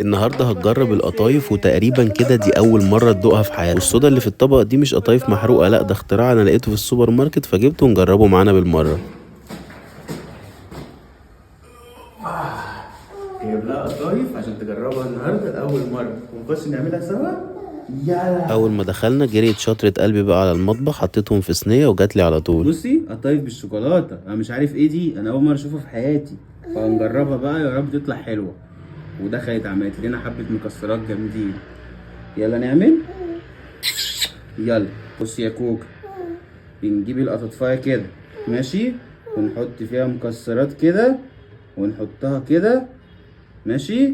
النهارده هتجرب القطايف وتقريبا كده دي اول مره تدوقها في حياتك. والصودا اللي في الطبق دي مش قطايف محروقه، لا ده اختراع انا لقيته في السوبر ماركت فجبته نجربه معانا بالمره. جايب لها قطايف عشان تجربها النهارده لأول مرة ونخش نعملها سوا. يلا اول ما دخلنا جريت شطره قلبي بقى على المطبخ، حطيتهم في صينيه وجات لي على طول. بصي، قطايف بالشوكولاتة، انا مش عارف ايه دي، انا اول مرة اشوفها في حياتي، فهنجربها بقى يا رب تطلع حلوة. ودخلت عملت لنا حبة مكسرات جامدين. يلا نعمل. يلا بصي يا كوكا، بنجيب القطاطفاية كده ماشي، ونحط فيها مكسرات كده ونحطها كده ماشي،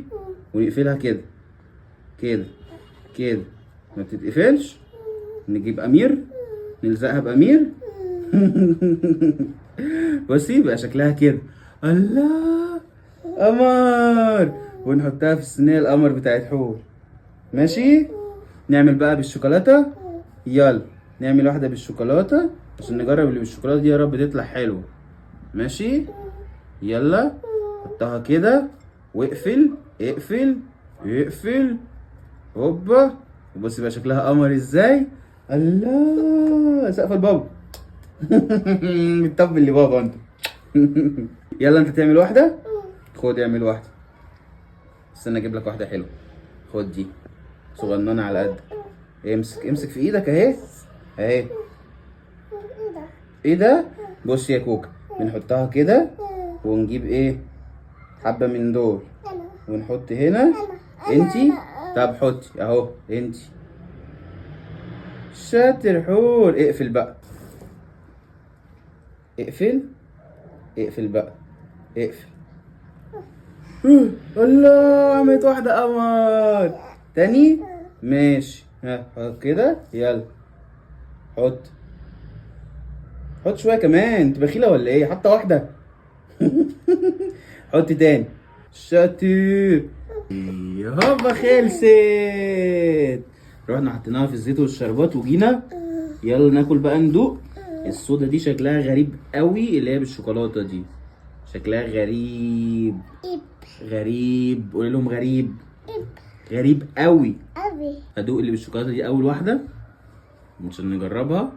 ونقفلها كده كده كده، ما بتتقفلش. نجيب امير نلزقها بامير. بصي بقى شكلها كده. الله، قمر. ونحطها في الصينيه القمر بتاعت حور ماشي. نعمل بقى بالشوكولاته. يلا نعمل واحده بالشوكولاته عشان نجرب اللي بالشوكولاته دي، يا رب تطلع حلوه ماشي. يلا حطها كده واقفل اقفل اقفل. هوبا. وبصي بقى شكلها قمر ازاي. الله، سقف البابا. بتطبل لبابا انت. يلا انت تعمل واحدة. خد اعمل واحدة. استنى اجيب لك واحدة حلوة. خد دي صغننة على قدك. امسك امسك في ايدك اهي اهي. ايه ده؟ بص يا كوكا، بنحطها كده ونجيب ايه، حبة من دول ونحط هنا. انتي طب حطي اهو انتي. شاطر حور. اقفل بقى. اقفل اقفل بقى اقفل. الله، عملت واحدة قمر. تاني ماشي. ها حط كده. يلا حط حط شوية كمان، انت بخيلة ولا ايه؟ حتى واحدة. حط تاني. شاطر. هوبا خلصت. رحنا حطيناها في الزيت والشربات وجينا. يلا ناكل بقى ندوق. الصودا دي شكلها غريب قوي، اللي هي بالشوكولاتة دي شكلها غريب. غريب، قولي لهم غريب. غريب قوي. هدوق اللي بالشوكولاتة دي اول واحدة عشان نجربها.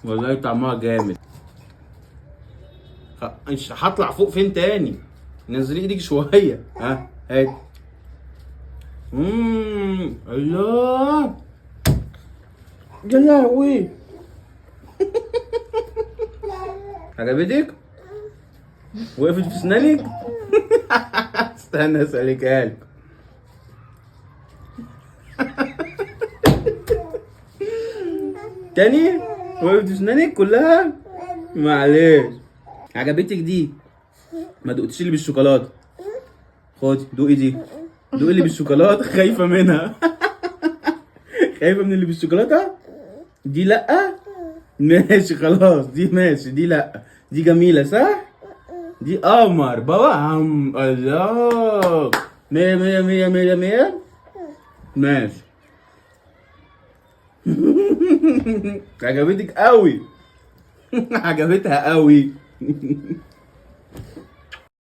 والله طعمها جامد. مش هطلع فوق فين تاني؟ نزلي ايدك شويه. ها هات. الله، يا لهوي. عجبتك؟ وقفت في اسنانك؟ استنى اسالكها لك. تاني؟ وقفت في اسنانك كلها؟ معلش. عجبتك دي؟ ما دقتش اللي بالشوكولاته. خدي دوقي دي. دوقي اللي بالشوكولاته. خايفه منها. خايفه من اللي بالشوكولاته دي؟ لا ماشي خلاص، دي ماشي، دي لا، دي جميله صح. دي قمر بابا. الله، مية مية مية مية مية. ماشي. عجبتك قوي. عجبتها قوي.